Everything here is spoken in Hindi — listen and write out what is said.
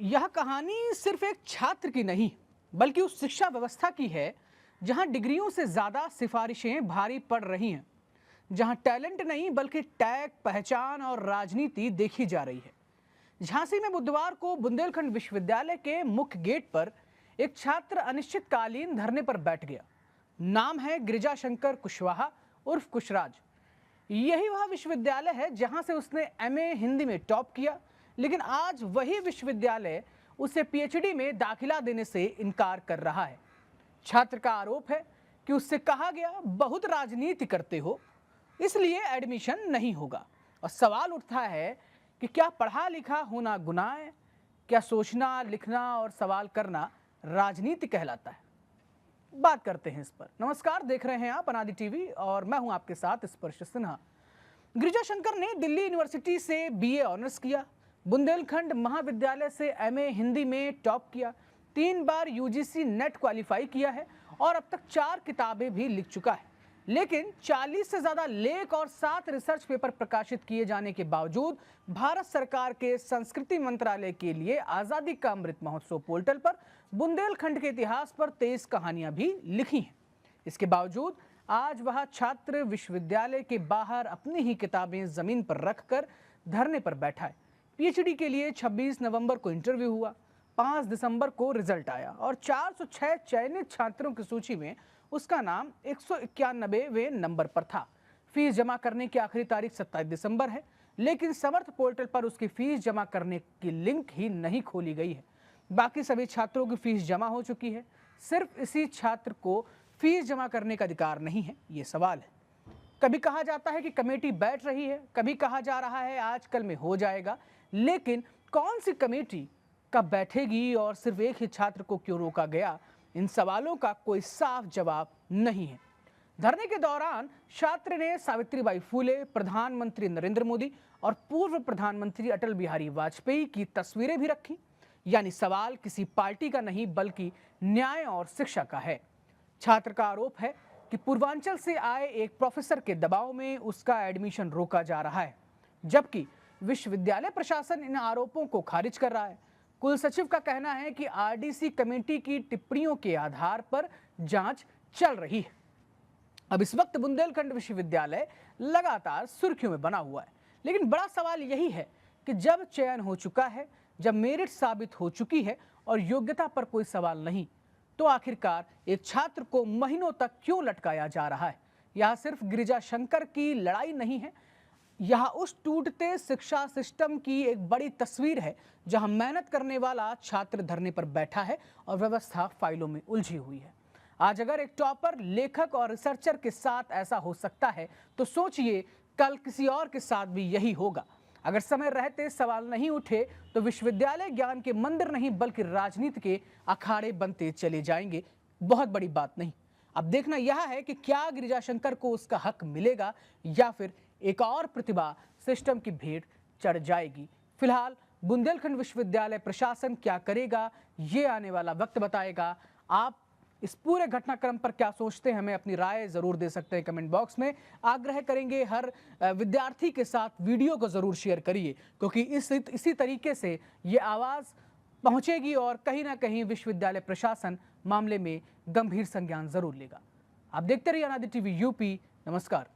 यह कहानी सिर्फ एक छात्र की नहीं, बल्कि उस शिक्षा व्यवस्था की है जहां डिग्रियों से ज्यादा सिफारिशें भारी पड़ रही हैं, जहां टैलेंट नहीं बल्कि टैग, पहचान और राजनीति देखी जा रही है। झांसी में बुधवार को बुंदेलखंड विश्वविद्यालय के मुख्य गेट पर एक छात्र अनिश्चितकालीन धरने पर बैठ गया। नाम है गिरिजा शंकर कुशवाहा उर्फ कुशराज। यही वह विश्वविद्यालय है जहां से उसने एमए हिंदी में टॉप किया, लेकिन आज वही विश्वविद्यालय उसे पीएचडी में दाखिला देने से इनकार कर रहा है। छात्र का आरोप है कि उससे कहा गया, बहुत राजनीति करते हो इसलिए एडमिशन नहीं होगा। और सवाल उठता है कि क्या पढ़ा लिखा होना गुनाह है? क्या सोचना, लिखना और सवाल करना राजनीति कहलाता है? बात करते हैं इस पर। नमस्कार, देख रहे हैं आप अनादि टीवी और मैं हूं आपके साथ स्पर्श सिन्हा। गिरिजा शंकर ने दिल्ली यूनिवर्सिटी से बीए ऑनर्स किया, बुंदेलखंड महाविद्यालय से एमए हिंदी में टॉप किया, 3 बार यूजीसी नेट क्वालिफाई किया है और अब तक 4 किताबें भी लिख चुका है। लेकिन 40 से ज्यादा लेख और 7 रिसर्च पेपर प्रकाशित किए जाने के बावजूद भारत सरकार के संस्कृति मंत्रालय के लिए आजादी का अमृत महोत्सव पोर्टल पर बुंदेलखंड के इतिहास पर 23 कहानियां भी लिखी हैं। इसके बावजूद आज वह छात्र विश्वविद्यालय के बाहर अपनी ही किताबें जमीन पर रखकर धरने पर बैठा है। पीएचडी के लिए 26 नवंबर को इंटरव्यू हुआ, 5 दिसंबर को रिजल्ट आया और 406 चयनित छात्रों की सूची में उसका नाम 191वें नंबर पर था। फीस जमा करने की आखिरी तारीख 27 दिसंबर है, लेकिन समर्थ पोर्टल पर उसकी फीस जमा करने की लिंक ही नहीं खोली गई है। बाकी सभी छात्रों की फीस जमा हो चुकी है। सिर्फ इसी छात्र को फीस जमा करने का अधिकार नहीं है, ये सवाल है। कभी कहा जाता है कि कमेटी बैठ रही है, कभी कहा जा रहा है आजकल में हो जाएगा, लेकिन कौन सी कमेटी कब बैठेगी और सिर्फ एक ही छात्र को क्यों रोका गया, इन सवालों का कोई साफ जवाब नहीं है। धरने के दौरान छात्र ने सावित्रीबाई फूले, प्रधानमंत्री नरेंद्र मोदी और पूर्व प्रधानमंत्री अटल बिहारी वाजपेयी की तस्वीरें भी रखी। यानी सवाल किसी पार्टी का नहीं बल्कि न्याय और शिक्षा का है। छात्र का आरोप है कि पूर्वांचल से आए एक प्रोफेसर के दबाव में उसका एडमिशन रोका जा रहा है, जबकि विश्वविद्यालय प्रशासन इन आरोपों को खारिज कर रहा है। कुल सचिव का कहना है कि आरडीसी कमेटी की टिप्पणियों के आधार पर जांच चल रही है। अब इस वक्त बुंदेलखंड विश्वविद्यालय लगातार सुर्खियों में बना हुआ है, लेकिन बड़ा सवाल यही है कि जब चयन हो चुका है, जब मेरिट साबित हो चुकी है और योग्यता पर कोई सवाल नहीं, तो आखिरकार एक छात्र को महीनों तक क्यों लटकाया जा रहा है? यह सिर्फ गिरिजा शंकर की लड़ाई नहीं है, यह उस टूटते शिक्षा सिस्टम की एक बड़ी तस्वीर है जहां मेहनत करने वाला छात्र धरने पर बैठा है और व्यवस्था फाइलों में उलझी हुई है। आज अगर एक टॉपर, लेखक और रिसर्चर के साथ ऐसा हो सकता है, तो सोचिए कल किसी और के साथ भी यही होगा। अगर समय रहते सवाल नहीं उठे तो विश्वविद्यालय ज्ञान के मंदिर नहीं बल्कि राजनीति के अखाड़े बनते चले जाएंगे। बहुत बड़ी बात नहीं। अब देखना यह है कि क्या गिरिजा शंकर को उसका हक मिलेगा या फिर एक और प्रतिभा सिस्टम की भेंट चढ़ जाएगी। फिलहाल बुंदेलखंड विश्वविद्यालय प्रशासन क्या करेगा, ये आने वाला वक्त बताएगा। आप इस पूरे घटनाक्रम पर क्या सोचते हैं, हमें अपनी राय जरूर दे सकते हैं कमेंट बॉक्स में। आग्रह करेंगे हर विद्यार्थी के साथ वीडियो को जरूर शेयर करिए, क्योंकि इसी तरीके से ये आवाज पहुंचेगी और कहीं ना कहीं विश्वविद्यालय प्रशासन मामले में गंभीर संज्ञान जरूर लेगा। आप देखते रहिए अनादि टीवी यूपी। नमस्कार।